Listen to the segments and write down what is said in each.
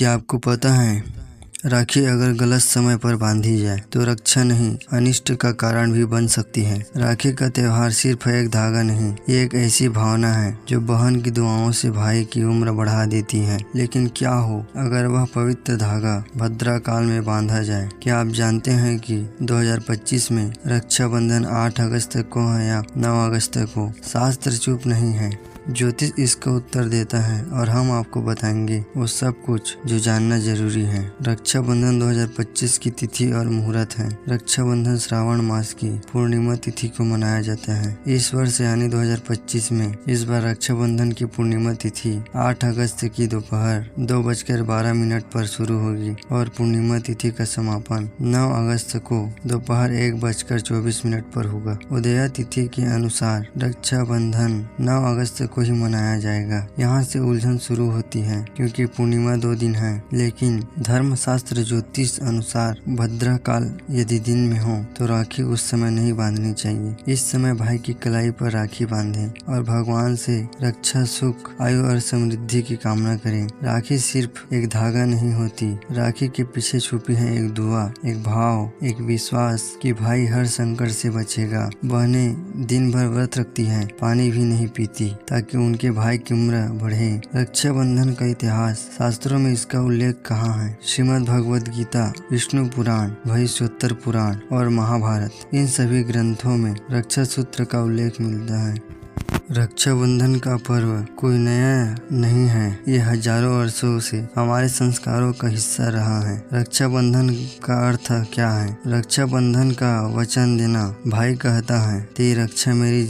क्या आपको पता है, राखी अगर गलत समय पर बांधी जाए तो रक्षा नहीं अनिष्ट का कारण भी बन सकती है। राखी का त्यौहार सिर्फ एक धागा नहीं, ये एक ऐसी भावना है जो बहन की दुआओं से भाई की उम्र बढ़ा देती है। लेकिन क्या हो अगर वह पवित्र धागा भद्रा काल में बांधा जाए? क्या आप जानते हैं कि 2025 में रक्षाबंधन 8 अगस्त को है या 9 अगस्त को? शास्त्र चुप नहीं है, ज्योतिष इसका उत्तर देता है और हम आपको बताएंगे वो सब कुछ जो जानना जरूरी है। रक्षाबंधन 2025 की तिथि और मुहूर्त है। रक्षाबंधन श्रावण मास की पूर्णिमा तिथि को मनाया जाता है। इस वर्ष यानी 2025 में इस बार रक्षाबंधन की पूर्णिमा तिथि 8 अगस्त की दोपहर 2:12 पर शुरू होगी और पूर्णिमा तिथि का समापन 9 अगस्त को दोपहर 1:24 पर होगा। उदया तिथि के अनुसार रक्षाबंधन 9 अगस्त को ही मनाया जाएगा। यहाँ से उलझन शुरू होती है क्योंकि पूर्णिमा 2 दिन है, लेकिन धर्मशास्त्र ज्योतिष अनुसार भद्रा काल यदि दिन में हो तो राखी उस समय नहीं बांधनी चाहिए। इस समय भाई की कलाई पर राखी बांधें और भगवान से रक्षा, सुख, आयु और समृद्धि की कामना करें। राखी सिर्फ एक धागा नहीं होती, राखी के पीछे छुपी है एक दुआ, एक भाव, एक विश्वास कि भाई हर संकट से बचेगा। बहनें दिन भर व्रत रखती हैं, पानी भी नहीं पीती ताकि उनके भाई की उम्र बढ़े। रक्षाबंधन का इतिहास, शास्त्रों में इसका उल्लेख कहाँ है? श्रीमद् भगवद गीता, विष्णु पुराण, भविष्योत्तर पुराण और महाभारत, इन सभी ग्रंथों में रक्षा सूत्र का उल्लेख मिलता है। रक्षाबंधन का पर्व कोई नया नहीं है, ये हजारों वर्षों से हमारे संस्कारों का हिस्सा रहा है। रक्षाबंधन का अर्थ क्या है? रक्षाबंधन का वचन देना। भाई कहता है तेरी रक्षा मेरी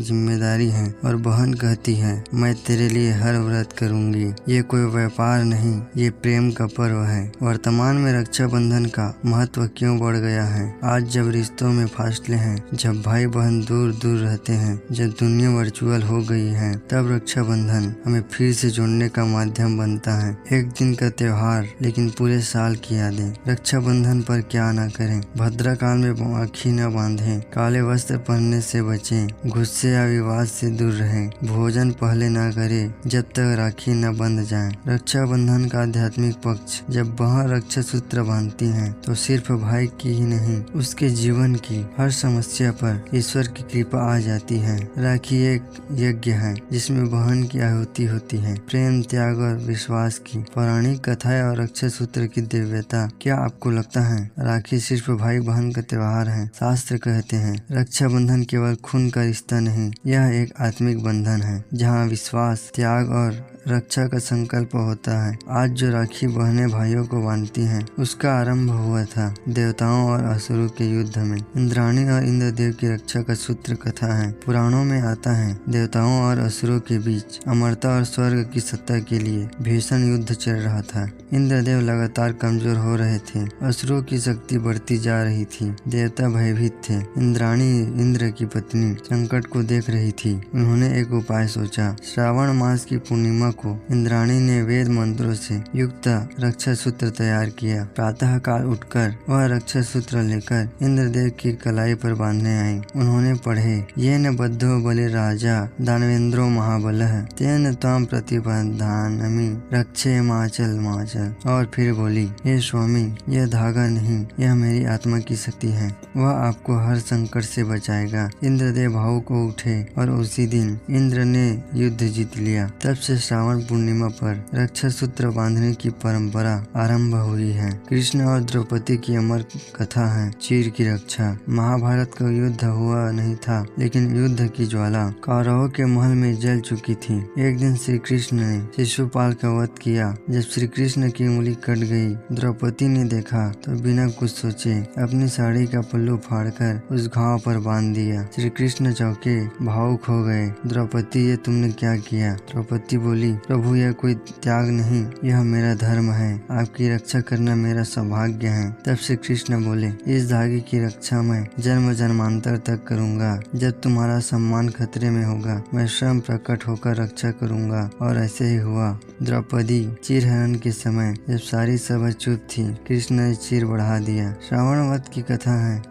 जिम्मेदारी है और बहन कहती है मैं तेरे लिए हर व्रत करूंगी। ये कोई व्यापार नहीं, ये प्रेम का पर्व है। वर्तमान में रक्षाबंधन का महत्व क्यों बढ़ गया है? आज जब रिश्तों में फासले हैं, जब भाई बहन दूर दूर रहते हैं, जब दुनिया वर्चुअल हो गई है, तब रक्षाबंधन हमें फिर से जोड़ने का माध्यम बनता है। एक दिन का त्योहार लेकिन पूरे साल की यादें। रक्षाबंधन पर क्या न करें? भद्रा काल में राखी न बांधें, काले वस्त्र पहनने से बचें, गुस्से या विवाद से दूर रहें, भोजन पहले न करें जब तक राखी न बंध जाए। रक्षाबंधन का आध्यात्मिक पक्ष, जब बहन रक्षा सूत्र बांधती है तो सिर्फ भाई की ही नहीं, उसके जीवन की हर समस्या पर ईश्वर की कृपा आ जाती है। राखी एक यज्ञ है जिसमें बहन की आहुति होती है, प्रेम, त्याग और विश्वास की। पौराणिक कथाएं और रक्षा सूत्र की दिव्यता। क्या आपको लगता है राखी सिर्फ भाई बहन का त्योहार है? शास्त्र कहते हैं रक्षाबंधन केवल खून का रिश्ता नहीं, यह एक आत्मिक बंधन है जहाँ विश्वास, त्याग और रक्षा का संकल्प होता है। आज जो राखी बहनें भाइयों को बांधती हैं, उसका आरंभ हुआ था देवताओं और असुरों के युद्ध में। इंद्राणी और इंद्रदेव की रक्षा का सूत्र कथा है। पुराणों में आता है देवताओं और असुरों के बीच अमरता और स्वर्ग की सत्ता के लिए भीषण युद्ध चल रहा था। इंद्रदेव लगातार कमजोर हो रहे थे, असुरों की शक्ति बढ़ती जा रही थी, देवता भयभीत थे। इंद्राणी, इंद्र की पत्नी, संकट को देख रही थी। उन्होंने एक उपाय सोचा। श्रावण मास की पूर्णिमा को इंद्राणी ने वेद मंत्रों से युक्त रक्षा सूत्र तैयार किया। प्रातः काल उठकर वह रक्षा सूत्र लेकर इंद्रदेव की कलाई पर बांधने आई। उन्होंने पढ़े, ये न बद्धो बलि राजा दानवेंद्रो महाबलः तेन त्वां प्रतिपद्धामि रक्षे माचल माचल। और फिर बोली, हे स्वामी, यह धागा नहीं, यह मेरी आत्मा की शक्ति है, वह आपको हर संकट से बचाएगा। इंद्रदेव भावुक हो उठे और उसी दिन इंद्र ने युद्ध जीत लिया। तब से श्रावण पूर्णिमा पर रक्षा सूत्र बांधने की परंपरा आरंभ हुई है। कृष्ण और द्रौपदी की अमर कथा है चीर की रक्षा। महाभारत का युद्ध हुआ नहीं था, लेकिन युद्ध की ज्वाला कौरवों के महल में जल चुकी थी। एक दिन श्री कृष्ण ने शिशुपाल का वध किया। जब श्री कृष्ण की उंगली कट गई, द्रौपदी ने देखा तो बिना कुछ सोचे अपनी साड़ी का पल्लू फाड़कर उस घाव पर बांध दिया। श्री कृष्ण चौंके, भावुक हो गए। द्रौपदी, ये तुमने क्या किया? द्रौपदी बोली, प्रभु, यह कोई त्याग नहीं, यह मेरा धर्म है, आपकी रक्षा करना मेरा सौभाग्य है। तब श्री कृष्ण बोले, इस धागे की रक्षा मैं जन्म जन्मांतर तक करूंगा। जब तुम्हारा सम्मान खतरे में होगा, मैं स्वयं प्रकट होकर रक्षा करूंगा। और ऐसे ही हुआ। द्रौपदी चीरहरण के समय जब सारी सभा चुप थी, कृष्ण ने चीर बढ़ा दिया। श्रावण वध की कथा है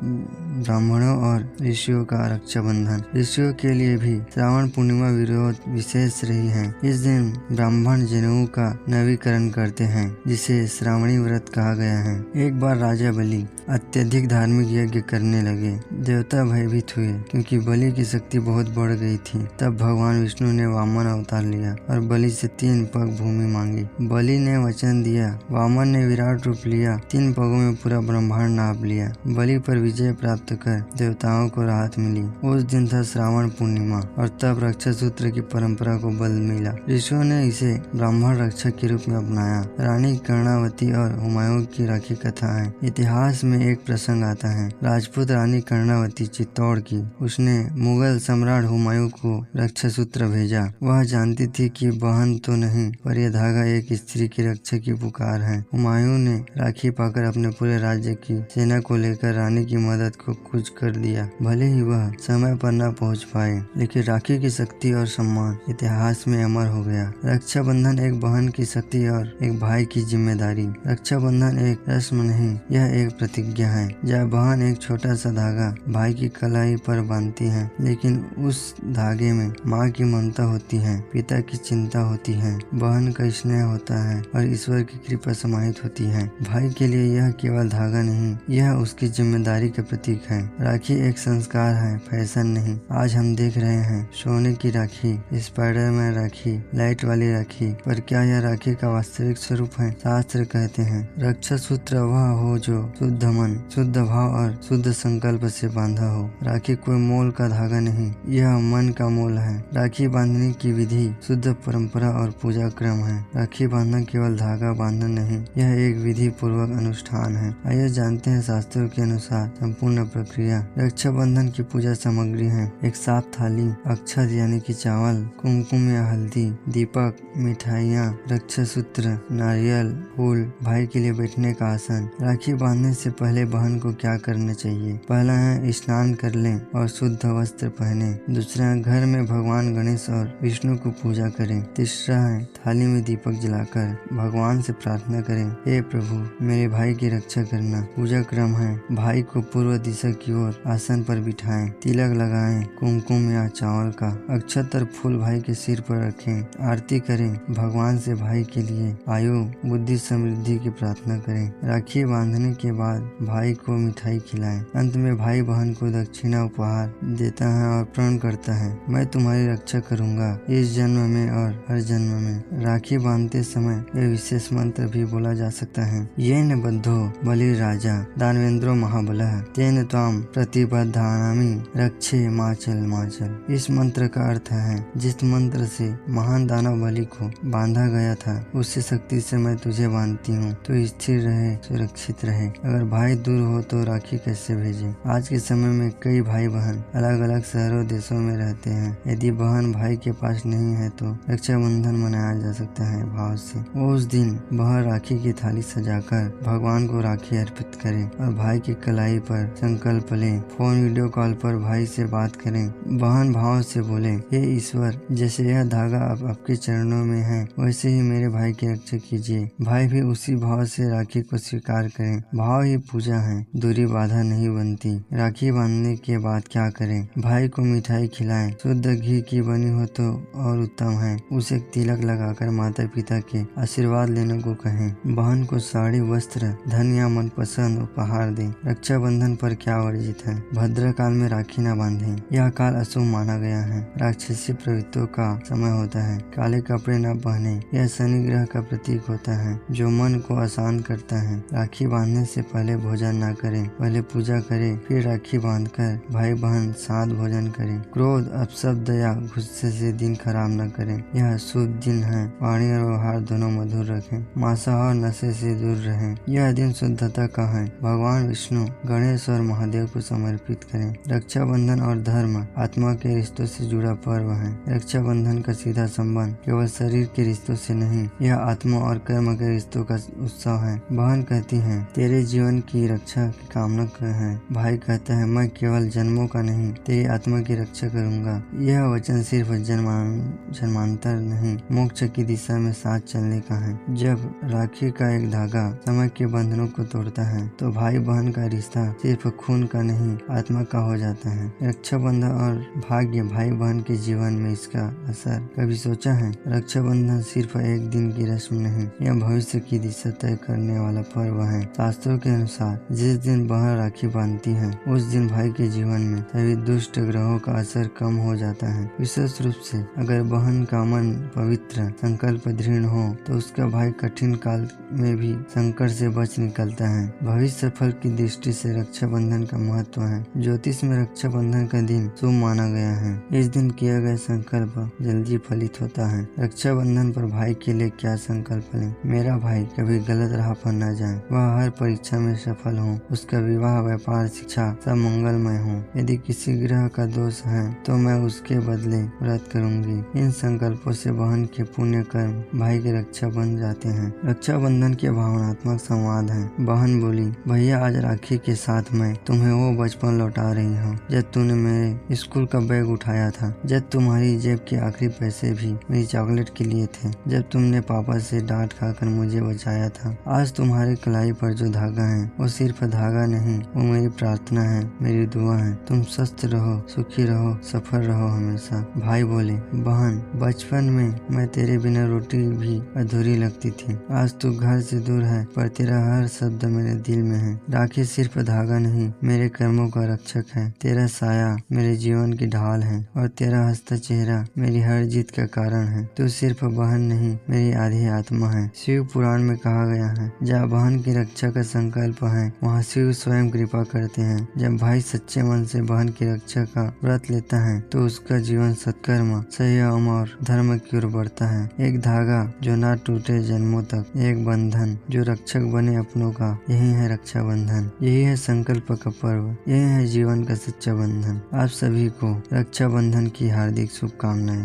ब्राह्मणों और ऋषियों का रक्षाबंधन। ऋषियों के लिए भी श्रावण पूर्णिमा विरोध विशेष रही है। इस दिन ब्राह्मण जनेऊ का नवीकरण करते हैं, जिसे श्रावणी व्रत कहा गया है। एक बार राजा बलि अत्यधिक धार्मिक यज्ञ करने लगे। देवता भयभीत हुए क्योंकि बलि की शक्ति बहुत बढ़ गई थी। तब भगवान विष्णु ने वामन अवतार लिया और बलि से 3 पग भूमि मांगी। बलि ने वचन दिया, वामन ने विराट रूप लिया, 3 पगों में पूरा ब्रह्मांड नाप लिया। बलि पर विजय प्राप्त कर देवताओं को राहत मिली। उस दिन था श्रावण पूर्णिमा और तब रक्षा सूत्र की परंपरा को बल मिला। ऋषियों ने इसे ब्राह्मण रक्षक के रूप में अपनाया। रानी कर्णावती और हुमायूं की राखी कथा है। इतिहास में एक प्रसंग आता है। राजपूत रानी कर्णावती चित्तौड़ की, उसने मुगल सम्राट हुमायूं को रक्षा सूत्र भेजा। वह जानती थी कि बहन तो नहीं, पर यह धागा एक स्त्री की रक्षा की पुकार है। हुमायूं ने राखी पाकर अपने पूरे राज्य की सेना को लेकर रानी की मदद को कुछ कर दिया। भले ही वह समय पर न पहुंच पाए, लेकिन राखी की शक्ति और सम्मान इतिहास में अमर हो गया। रक्षाबंधन एक बहन की शक्ति और एक भाई की जिम्मेदारी। रक्षाबंधन एक रस्म नहीं, यह एक प्रतिज्ञा है। जब बहन एक छोटा सा धागा भाई की कलाई पर बांधती है, लेकिन उस धागे में माँ की ममता होती है, पिता की चिंता होती है, बहन का स्नेह होता है और ईश्वर की कृपा समाहित होती है। भाई के लिए यह केवल धागा नहीं, यह उसकी जिम्मेदारी का प्रतीक है। राखी एक संस्कार है, फैशन नहीं। आज हम देख रहे हैं सोने की राखी, स्पाइडरमैन राखी, लाइट वाली राखी, पर क्या यह राखी का वास्तविक स्वरूप है? शास्त्र कहते हैं रक्षा सूत्र वह हो जो शुद्ध मन, शुद्ध भाव और शुद्ध संकल्प से बांधा हो। राखी कोई मोल का धागा नहीं, यह मन का मोल है। राखी बांधने की विधि शुद्ध परंपरा और पूजा क्रम है। राखी बांधना केवल धागा बांधना नहीं, यह एक विधि पूर्वक अनुष्ठान है। आइए जानते हैं शास्त्रों के अनुसार संपूर्ण प्रक्रिया। रक्षाबंधन की पूजा सामग्री है एक साफ थाली, अक्षत यानी कि चावल, कुमकुम या हल्दी, दीपक, मिठाइयाँ, रक्षा सूत्र, नारियल, फूल, भाई के लिए बैठने का आसन। राखी बांधने से पहले बहन को क्या करना चाहिए? पहला है स्नान कर लें और शुद्ध वस्त्र पहने। दूसरा है घर में भगवान गणेश और विष्णु को पूजा करें। तीसरा है थाली में दीपक जलाकर भगवान से प्रार्थना करें, हे प्रभु मेरे भाई की रक्षा करना। पूजा क्रम है भाई को पूर्व दिशा की ओर आसन पर बिठाएं, तिलक लगाएं, कुमकुम या चावल का, अक्षत और फूल भाई के सिर पर रखें, आरती करें, भगवान से भाई के लिए आयु बुद्धि समृद्धि की प्रार्थना करें। राखी बांधने के बाद भाई को मिठाई खिलाएं। अंत में भाई बहन को दक्षिणा उपहार देता है और प्रण करता है, मैं तुम्हारी रक्षा करूंगा इस जन्म में और हर जन्म में। राखी बांधते समय यह विशेष मंत्र भी बोला जा सकता है, येन बद्धो बलिराजा दानवेंद्रो महाबलः तेन त्वाम प्रतिबद्धानामि रक्षे माचल माचल। इस मंत्र का अर्थ है जिस मंत्र से महान दानव बलि को बांधा गया था, उसी शक्ति से मैं तुझे बांधती हूँ, तो स्थिर रहे, सुरक्षित रहे। अगर भाई दूर हो तो राखी कैसे भेजें? आज के समय में कई भाई बहन अलग अलग शहरों देशों में रहते हैं। यदि बहन भाई के पास नहीं है तो रक्षाबंधन मनाया जा सकता है भाव से। उस दिन वह राखी की थाली सजाकर भगवान को राखी अर्पित करे और भाई की कलाई पर संकल्प ले। फोन वीडियो कॉल पर भाई से बात करें। बहन भाव से बोले, हे ईश्वर, जैसे यह धागा अब आपके चरणों में है, वैसे ही मेरे भाई की रक्षा कीजिए। भाई भी उसी भाव से राखी को स्वीकार करें। भाव ही पूजा है, दूरी बाधा नहीं बनती। राखी बांधने के बाद क्या करें? भाई को मिठाई खिलाएं, शुद्ध घी की बनी हो तो और उत्तम है। उसे तिलक लगाकर माता पिता के आशीर्वाद लेने को कहें। बहन को साड़ी, वस्त्र, धन या मनपसंद उपहार दें। रक्षाबंधन पर क्या वर्जित है? भद्र काल में राखी न बांधें, यह काल अशुभ माना गया है। राक्षसी प्रवृत्तियों का समय होता है। काले कपड़े न पहने, यह शनि ग्रह का प्रतीक होता है जो मन को आसान करता है। राखी बांधने से पहले भोजन न करें, पहले पूजा करें, फिर राखी बांधकर भाई बहन साथ भोजन करें। क्रोध, अपशब्द या गुस्से से दिन खराब न करें, यह शुभ दिन है। वाणी और व्यवहार दोनों मधुर रखें। मांसाहार नशे से दूर रहें, यह दिन शुद्धता का है। भगवान विष्णु, गणेश और महादेव को समर्पित करें। रक्षाबंधन और धर्म आत्मा के रिश्तों से जुड़ा पर्व है। रक्षाबंधन का सीधा संबंध केवल शरीर के रिश्तों से नहीं, यह आत्मा और कर्म के रिश्तों का उत्सव है। बहन कहती है, तेरे जीवन की रक्षा की कामना है। भाई कहता है, मैं केवल जन्मों का नहीं, तेरी आत्मा की रक्षा करूंगा। यह वचन सिर्फ जन्मांतर नहीं, मोक्ष की दिशा में साथ चलने का है। जब राखी का एक धागा समय के बंधनों को तोड़ता है तो भाई बहन का रिश्ता सिर्फ खून का नहीं आत्मा का हो जाता है। रक्षाबंधन और भाग्य भाई बहन के जीवन में इसका असर कभी सोचा है? रक्षाबंधन सिर्फ एक दिन की रस्म नहीं, यह भविष्य की दिशा तय करने वाला पर्व है। शास्त्रों के अनुसार जिस दिन बहन राखी बांधती है उस दिन भाई के जीवन में सभी दुष्ट ग्रहों का असर कम हो जाता है। विशेष रूप से अगर बहन का मन पवित्र संकल्प दृढ़ हो तो उसका भाई कठिन काल में भी संकट से बच निकलता है। भविष्य फल की दृष्टि से रक्षाबंधन का महत्व है। ज्योतिष में रक्षाबंधन का दिन शुभ माना गया है। इस दिन किया गया संकल्प जल्दी फलित होता है। रक्षाबंधन पर भाई के लिए क्या संकल्प लें? मेरा भाई कभी गलत राह पर न जाए, वह हर परीक्षा में सफल हो, उसका विवाह व्यापार शिक्षा सब मंगलमय हो। यदि किसी ग्रह का दोष है तो मैं उसके बदले व्रत करूंगी। इन संकल्पों से बहन के पुण्य कर्म भाई की रक्षा बन जाते हैं। रक्षाबंधन के भावनात्मक संवाद है। बहन बोली, भैया आज राखी के साथ मैं तुम्हें वो बचपन लौटा रही हूँ जब तूने मेरे स्कूल का बैग उठाया था, जब तुम्हारी जेब के आखिरी पैसे भी मेरी चॉकलेट के लिए थे, जब तुमने पापा से डांट खाकर मुझे बचाया था। आज तुम्हारे कलाई पर जो धागा है वो सिर्फ धागा नहीं, वो मेरी प्रार्थना है, मेरी दुआ है। तुम स्वस्थ रहो, सुखी रहो, सफल रहो हमेशा। भाई बोले, बहन बचपन में मैं तेरे बिना रोटी भी अधूरी लगती थी। आज तू घर से दूर है पर तेरा हर शब्द मेरे दिल में है। राखी सिर्फ धागा नहीं, मेरे कर्मों का रक्षक है। तेरा साया मेरे जीवन की ढाल है और तेरा हंसता चेहरा मेरी हर जीत का कारण है। तू सिर्फ बहन नहीं, मेरी आधी आत्मा है। शिव पुराण में कहा गया है, जहाँ बहन की रक्षा का संकल्प है वहाँ शिव स्वयं कृपा करते हैं। जब भाई सच्चे मन से बहन की रक्षा का व्रत लेता है तो उसका जीवन सत्कर्म, संयम और धर्म की ओर बढ़ता है। एक धागा जो ना टूटे जन्मों तक, एक बंधन जो रक्षक बने अपनों का। यही है रक्षाबंधन, यही है संकल्प का पर्व, यही है जीवन का सच्चा बंधन। आप सभी को रक्षाबंधन की हार्दिक शुभकामनाएं।